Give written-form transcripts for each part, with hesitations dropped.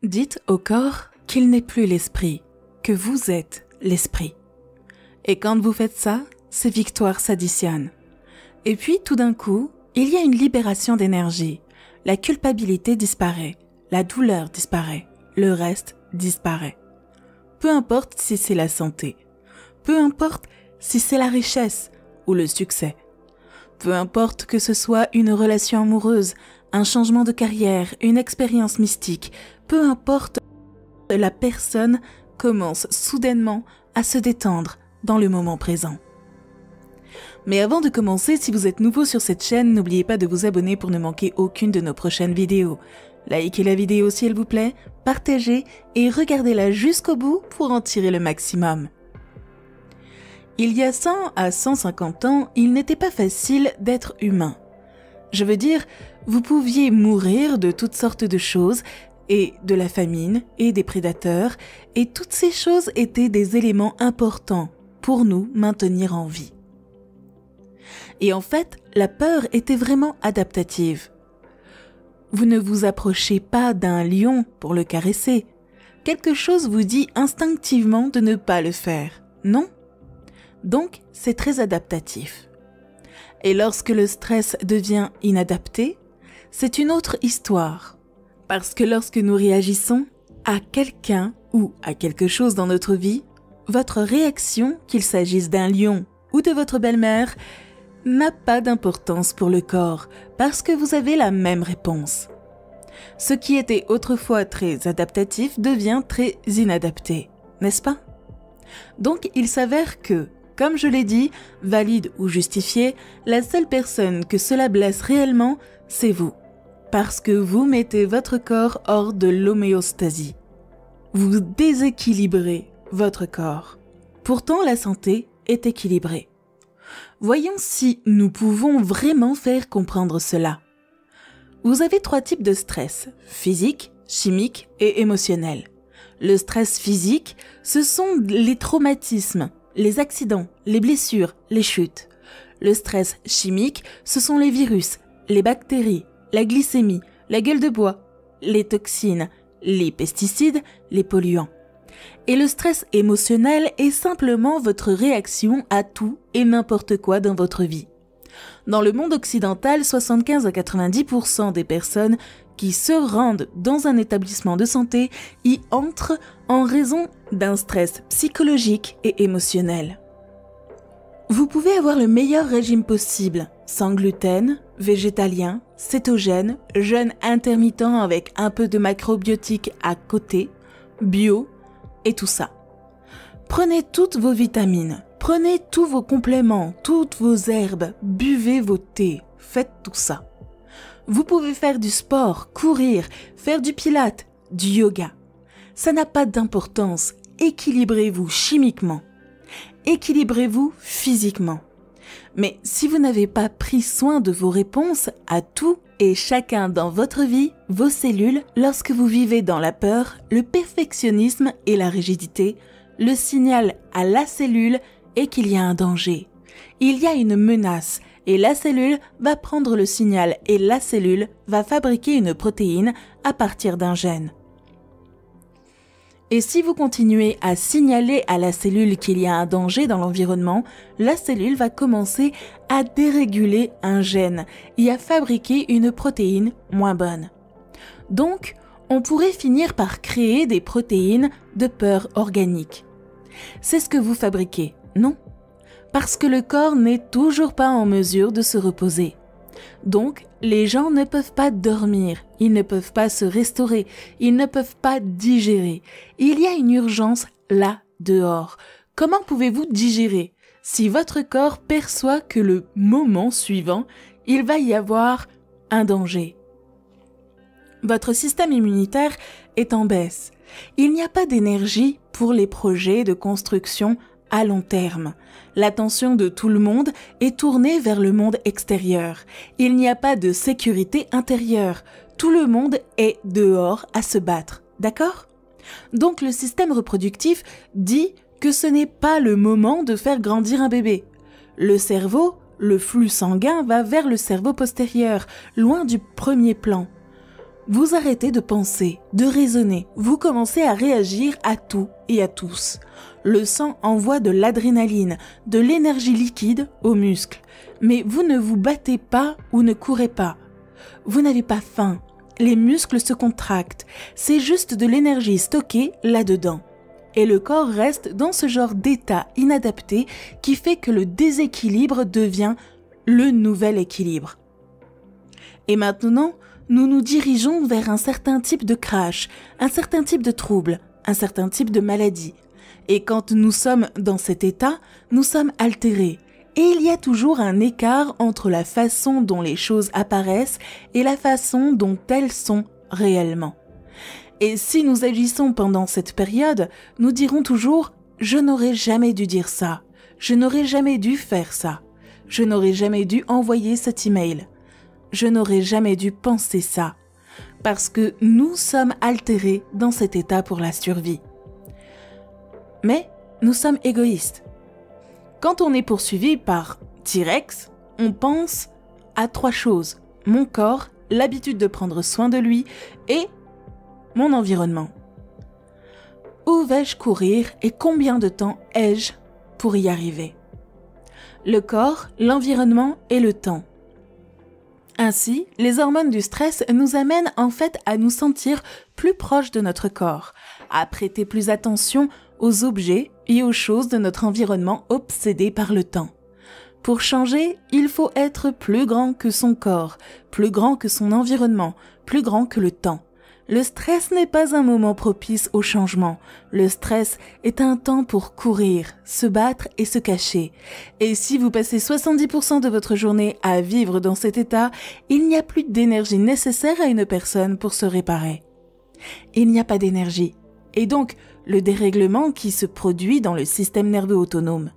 Dites au corps qu'il n'est plus l'esprit, que vous êtes l'esprit. Et quand vous faites ça, ces victoires s'additionnent. Et puis, tout d'un coup, il y a une libération d'énergie. La culpabilité disparaît, la douleur disparaît, le reste disparaît. Peu importe si c'est la santé, peu importe si c'est la richesse ou le succès, peu importe que ce soit une relation amoureuse, un changement de carrière, une expérience mystique, peu importe, la personne commence soudainement à se détendre dans le moment présent. Mais avant de commencer, si vous êtes nouveau sur cette chaîne, n'oubliez pas de vous abonner pour ne manquer aucune de nos prochaines vidéos. Likez la vidéo si elle vous plaît, partagez et regardez-la jusqu'au bout pour en tirer le maximum. Il y a 100 à 150 ans, il n'était pas facile d'être humain. Je veux dire, vous pouviez mourir de toutes sortes de choses, et de la famine, et des prédateurs, et toutes ces choses étaient des éléments importants pour nous maintenir en vie. Et en fait, la peur était vraiment adaptative. Vous ne vous approchez pas d'un lion pour le caresser. Quelque chose vous dit instinctivement de ne pas le faire, non? Donc, c'est très adaptatif. Et lorsque le stress devient inadapté, c'est une autre histoire. Parce que lorsque nous réagissons à quelqu'un ou à quelque chose dans notre vie, votre réaction, qu'il s'agisse d'un lion ou de votre belle-mère, n'a pas d'importance pour le corps parce que vous avez la même réponse. Ce qui était autrefois très adaptatif devient très inadapté, n'est-ce pas? Donc il s'avère que, comme je l'ai dit, valide ou justifié, la seule personne que cela blesse réellement, c'est vous. Parce que vous mettez votre corps hors de l'homéostasie. Vous déséquilibrez votre corps. Pourtant, la santé est équilibrée. Voyons si nous pouvons vraiment faire comprendre cela. Vous avez 3 types de stress, physique, chimique et émotionnel. Le stress physique, ce sont les traumatismes, les accidents, les blessures, les chutes. Le stress chimique, ce sont les virus, les bactéries, la glycémie, la gueule de bois, les toxines, les pesticides, les polluants. Et le stress émotionnel est simplement votre réaction à tout et n'importe quoi dans votre vie. Dans le monde occidental, 75 à 90% des personnes qui se rendent dans un établissement de santé y entrent en raison d'un stress psychologique et émotionnel. Vous pouvez avoir le meilleur régime possible, sans gluten, végétalien, cétogène, jeûne intermittent avec un peu de macrobiotique à côté, bio et tout ça. Prenez toutes vos vitamines, prenez tous vos compléments, toutes vos herbes, buvez vos thés, faites tout ça. Vous pouvez faire du sport, courir, faire du pilate, du yoga. Ça n'a pas d'importance, équilibrez-vous chimiquement. Équilibrez-vous physiquement. Mais si vous n'avez pas pris soin de vos réponses à tout et chacun dans votre vie, vos cellules, lorsque vous vivez dans la peur, le perfectionnisme et la rigidité, le signal à la cellule est qu'il y a un danger. Il y a une menace et la cellule va prendre le signal et la cellule va fabriquer une protéine à partir d'un gène. Et si vous continuez à signaler à la cellule qu'il y a un danger dans l'environnement, la cellule va commencer à déréguler un gène et à fabriquer une protéine moins bonne. Donc, on pourrait finir par créer des protéines de peur organique. C'est ce que vous fabriquez, non? Parce que le corps n'est toujours pas en mesure de se reposer. Donc, les gens ne peuvent pas dormir, ils ne peuvent pas se restaurer, ils ne peuvent pas digérer. Il y a une urgence là, dehors. Comment pouvez-vous digérer si votre corps perçoit que le moment suivant, il va y avoir un danger? Votre système immunitaire est en baisse. Il n'y a pas d'énergie pour les projets de construction à long terme. L'attention de tout le monde est tournée vers le monde extérieur. Il n'y a pas de sécurité intérieure. Tout le monde est dehors à se battre, d'accord? Donc le système reproductif dit que ce n'est pas le moment de faire grandir un bébé. Le cerveau, le flux sanguin va vers le cerveau postérieur, loin du premier plan. Vous arrêtez de penser, de raisonner, vous commencez à réagir à tout et à tous. Le sang envoie de l'adrénaline, de l'énergie liquide aux muscles, mais vous ne vous battez pas ou ne courez pas. Vous n'avez pas faim, les muscles se contractent, c'est juste de l'énergie stockée là-dedans. Et le corps reste dans ce genre d'état inadapté qui fait que le déséquilibre devient le nouvel équilibre. Et maintenant, nous nous dirigeons vers un certain type de crash, un certain type de trouble, un certain type de maladie. Et quand nous sommes dans cet état, nous sommes altérés. Et il y a toujours un écart entre la façon dont les choses apparaissent et la façon dont elles sont réellement. Et si nous agissons pendant cette période, nous dirons toujours « je n'aurais jamais dû dire ça, je n'aurais jamais dû faire ça, je n'aurais jamais dû envoyer cet email, je n'aurais jamais dû penser ça », parce que nous sommes altérés dans cet état pour la survie. Mais nous sommes égoïstes. Quand on est poursuivi par T-Rex, on pense à 3 choses. Mon corps, l'habitude de prendre soin de lui et mon environnement. Où vais-je courir et combien de temps ai-je pour y arriver? Le corps, l'environnement et le temps. Ainsi, les hormones du stress nous amènent en fait à nous sentir plus proches de notre corps, à prêter plus attention aux objets et aux choses de notre environnement obsédé par le temps. Pour changer, il faut être plus grand que son corps, plus grand que son environnement, plus grand que le temps. Le stress n'est pas un moment propice au changement. Le stress est un temps pour courir, se battre et se cacher. Et si vous passez 70% de votre journée à vivre dans cet état, il n'y a plus d'énergie nécessaire à une personne pour se réparer. Il n'y a pas d'énergie. Et donc, le dérèglement qui se produit dans le système nerveux autonome.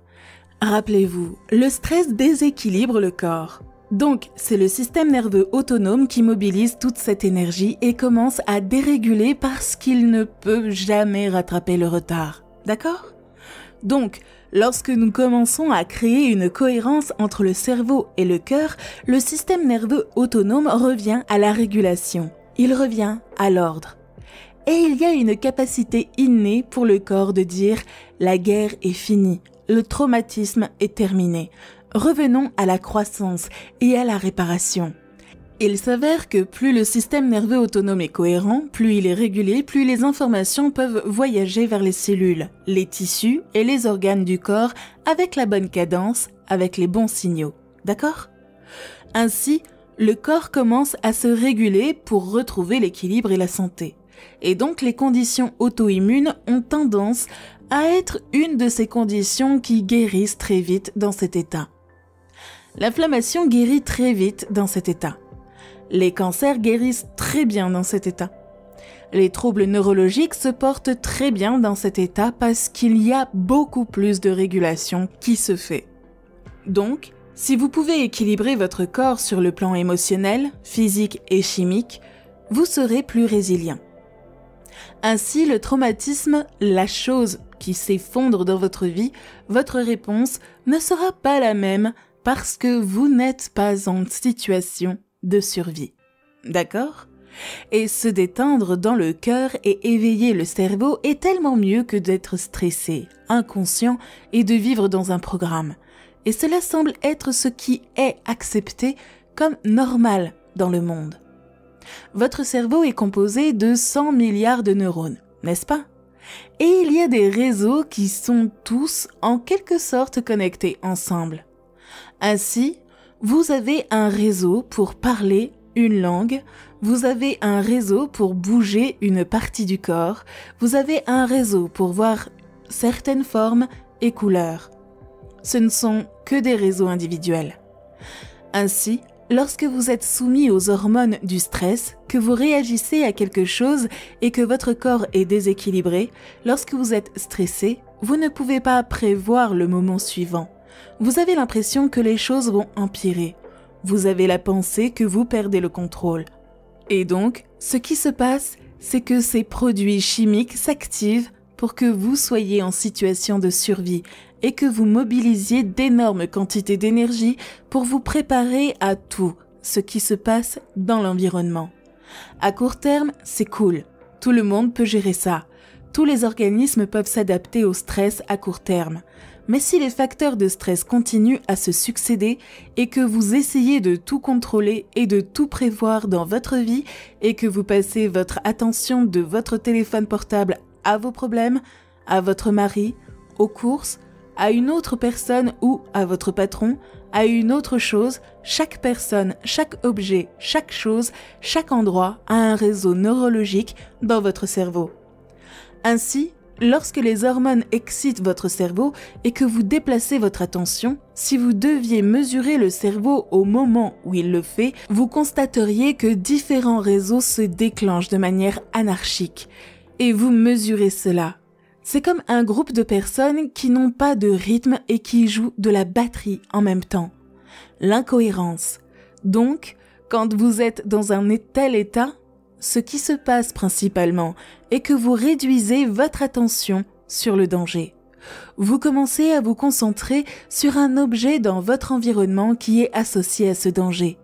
Rappelez-vous, le stress déséquilibre le corps. Donc, c'est le système nerveux autonome qui mobilise toute cette énergie et commence à déréguler parce qu'il ne peut jamais rattraper le retard. D'accord ? Donc, lorsque nous commençons à créer une cohérence entre le cerveau et le cœur, le système nerveux autonome revient à la régulation. Il revient à l'ordre. Et il y a une capacité innée pour le corps de dire « la guerre est finie, le traumatisme est terminé ». Revenons à la croissance et à la réparation. Il s'avère que plus le système nerveux autonome est cohérent, plus il est régulé, plus les informations peuvent voyager vers les cellules, les tissus et les organes du corps avec la bonne cadence, avec les bons signaux. D'accord ? Ainsi, le corps commence à se réguler pour retrouver l'équilibre et la santé. Et donc les conditions auto-immunes ont tendance à être une de ces conditions qui guérissent très vite dans cet état. L'inflammation guérit très vite dans cet état. Les cancers guérissent très bien dans cet état. Les troubles neurologiques se portent très bien dans cet état parce qu'il y a beaucoup plus de régulation qui se fait. Donc, si vous pouvez équilibrer votre corps sur le plan émotionnel, physique et chimique, vous serez plus résilient. Ainsi, le traumatisme, la chose qui s'effondre dans votre vie, votre réponse ne sera pas la même parce que vous n'êtes pas en situation de survie. D'accord ? Et se détendre dans le cœur et éveiller le cerveau est tellement mieux que d'être stressé, inconscient et de vivre dans un programme. Et cela semble être ce qui est accepté comme normal dans le monde. Votre cerveau est composé de 100 milliards de neurones, n'est-ce pas ? Et il y a des réseaux qui sont tous en quelque sorte connectés ensemble. Ainsi, vous avez un réseau pour parler une langue, vous avez un réseau pour bouger une partie du corps, vous avez un réseau pour voir certaines formes et couleurs. Ce ne sont que des réseaux individuels. Ainsi, lorsque vous êtes soumis aux hormones du stress, que vous réagissez à quelque chose et que votre corps est déséquilibré, lorsque vous êtes stressé, vous ne pouvez pas prévoir le moment suivant. Vous avez l'impression que les choses vont empirer. Vous avez la pensée que vous perdez le contrôle. Et donc, ce qui se passe, c'est que ces produits chimiques s'activent pour que vous soyez en situation de survie et que vous mobilisiez d'énormes quantités d'énergie pour vous préparer à tout ce qui se passe dans l'environnement. À court terme, c'est cool. Tout le monde peut gérer ça. Tous les organismes peuvent s'adapter au stress à court terme. Mais si les facteurs de stress continuent à se succéder et que vous essayez de tout contrôler et de tout prévoir dans votre vie et que vous passez votre attention de votre téléphone portable à vos problèmes, à votre mari, aux courses, à une autre personne ou à votre patron, à une autre chose, chaque personne, chaque objet, chaque chose, chaque endroit a un réseau neurologique dans votre cerveau. Ainsi, lorsque les hormones excitent votre cerveau et que vous déplacez votre attention, si vous deviez mesurer le cerveau au moment où il le fait, vous constateriez que différents réseaux se déclenchent de manière anarchique. Et vous mesurez cela. C'est comme un groupe de personnes qui n'ont pas de rythme et qui jouent de la batterie en même temps. L'incohérence. Donc, quand vous êtes dans un tel état, ce qui se passe principalement est que vous réduisez votre attention sur le danger. Vous commencez à vous concentrer sur un objet dans votre environnement qui est associé à ce danger.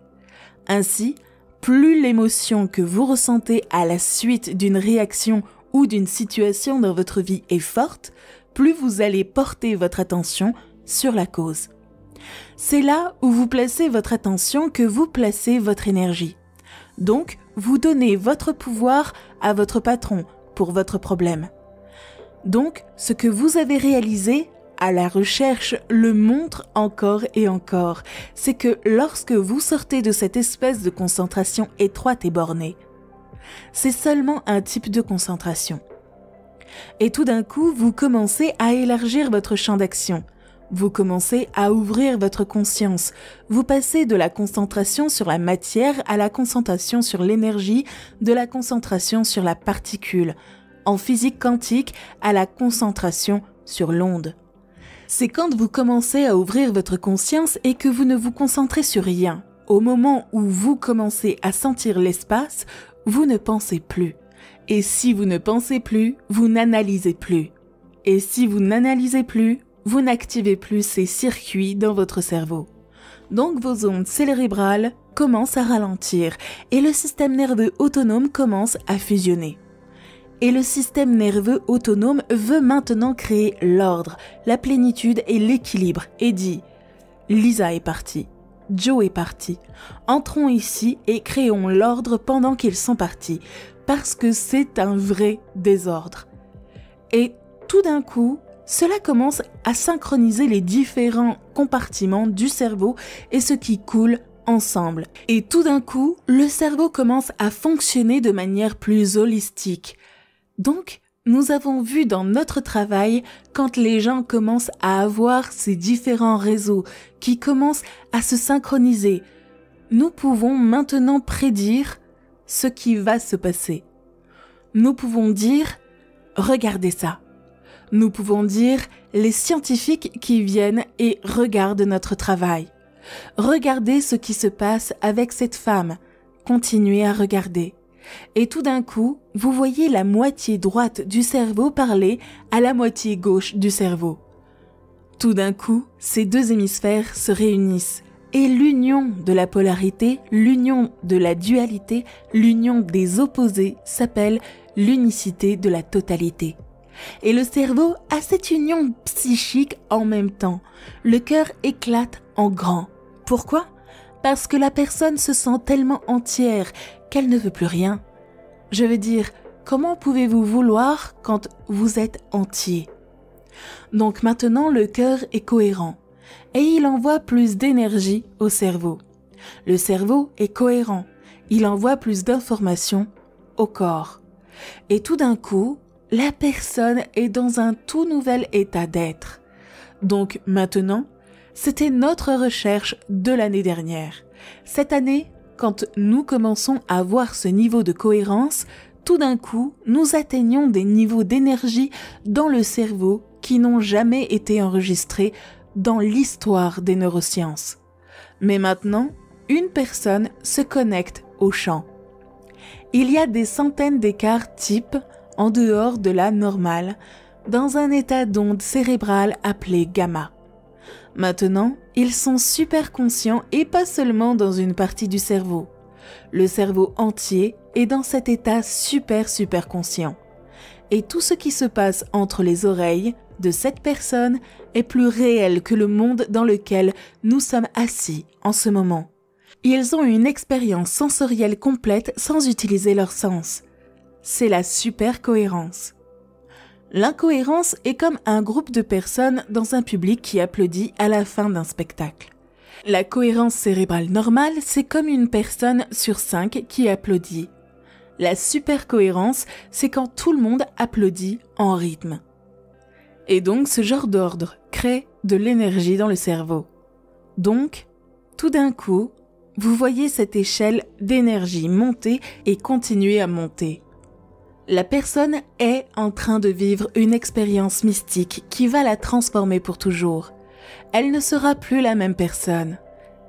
Ainsi, plus l'émotion que vous ressentez à la suite d'une réaction ou d'une situation dans votre vie est forte, plus vous allez porter votre attention sur la cause. C'est là où vous placez votre attention que vous placez votre énergie. Donc, vous donnez votre pouvoir à votre patron pour votre problème. Donc, ce que vous avez réalisé à la recherche le montre encore et encore. C'est que lorsque vous sortez de cette espèce de concentration étroite et bornée, c'est seulement un type de concentration. Et tout d'un coup, vous commencez à élargir votre champ d'action. Vous commencez à ouvrir votre conscience. Vous passez de la concentration sur la matière à la concentration sur l'énergie, de la concentration sur la particule, en physique quantique à la concentration sur l'onde. C'est quand vous commencez à ouvrir votre conscience et que vous ne vous concentrez sur rien. Au moment où vous commencez à sentir l'espace, vous ne pensez plus. Et si vous ne pensez plus, vous n'analysez plus. Et si vous n'analysez plus, vous n'activez plus ces circuits dans votre cerveau. Donc vos ondes cérébrales commencent à ralentir et le système nerveux autonome commence à fusionner. Et le système nerveux autonome veut maintenant créer l'ordre, la plénitude et l'équilibre et dit « Lisa est partie, Joe est parti, entrons ici et créons l'ordre pendant qu'ils sont partis, parce que c'est un vrai désordre. » Et tout d'un coup, cela commence à synchroniser les différents compartiments du cerveau et ce qui coule ensemble. Et tout d'un coup, le cerveau commence à fonctionner de manière plus holistique. Donc, nous avons vu dans notre travail, quand les gens commencent à avoir ces différents réseaux qui commencent à se synchroniser, nous pouvons maintenant prédire ce qui va se passer. Nous pouvons dire « Regardez ça ». Nous pouvons dire les scientifiques qui viennent et regardent notre travail. Regardez ce qui se passe avec cette femme. Continuez à regarder. Et tout d'un coup, vous voyez la moitié droite du cerveau parler à la moitié gauche du cerveau. Tout d'un coup, ces deux hémisphères se réunissent. Et l'union de la polarité, l'union de la dualité, l'union des opposés s'appelle l'unicité de la totalité. Et le cerveau a cette union psychique en même temps. Le cœur éclate en grand. Pourquoi ? Parce que la personne se sent tellement entière qu'elle ne veut plus rien. Je veux dire, comment pouvez-vous vouloir quand vous êtes entier ? Donc maintenant, le cœur est cohérent et il envoie plus d'énergie au cerveau. Le cerveau est cohérent. Il envoie plus d'informations au corps. Et tout d'un coup, la personne est dans un tout nouvel état d'être. Donc maintenant, c'était notre recherche de l'année dernière. Cette année, quand nous commençons à voir ce niveau de cohérence, tout d'un coup, nous atteignons des niveaux d'énergie dans le cerveau qui n'ont jamais été enregistrés dans l'histoire des neurosciences. Mais maintenant, une personne se connecte au champ. Il y a des centaines d'écarts types en dehors de la normale, dans un état d'onde cérébrale appelé gamma. Maintenant, ils sont super conscients et pas seulement dans une partie du cerveau. Le cerveau entier est dans cet état super conscient. Et tout ce qui se passe entre les oreilles de cette personne est plus réel que le monde dans lequel nous sommes assis en ce moment. Ils ont une expérience sensorielle complète sans utiliser leurs sens. C'est la super cohérence. L'incohérence est comme un groupe de personnes dans un public qui applaudit à la fin d'un spectacle. La cohérence cérébrale normale, c'est comme une personne sur 5 qui applaudit. La super cohérence, c'est quand tout le monde applaudit en rythme. Et donc, ce genre d'ordre crée de l'énergie dans le cerveau. Donc, tout d'un coup, vous voyez cette échelle d'énergie monter et continuer à monter. La personne est en train de vivre une expérience mystique qui va la transformer pour toujours. Elle ne sera plus la même personne.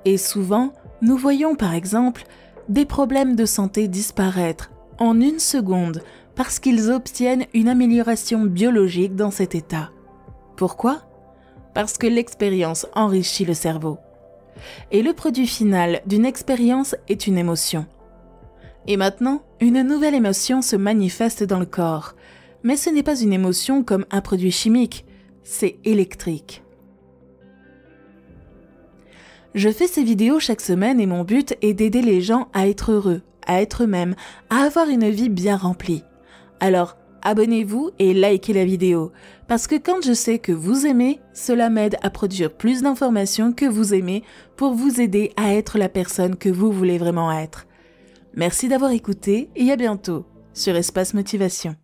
Et souvent, nous voyons par exemple des problèmes de santé disparaître en 1 seconde parce qu'ils obtiennent une amélioration biologique dans cet état. Pourquoi ? Parce que l'expérience enrichit le cerveau. Et le produit final d'une expérience est une émotion. Et maintenant, une nouvelle émotion se manifeste dans le corps. Mais ce n'est pas une émotion comme un produit chimique, c'est électrique. Je fais ces vidéos chaque semaine et mon but est d'aider les gens à être heureux, à être eux-mêmes, à avoir une vie bien remplie. Alors, abonnez-vous et likez la vidéo, parce que quand je sais que vous aimez, cela m'aide à produire plus d'informations que vous aimez pour vous aider à être la personne que vous voulez vraiment être. Merci d'avoir écouté et à bientôt sur Espace Motivation.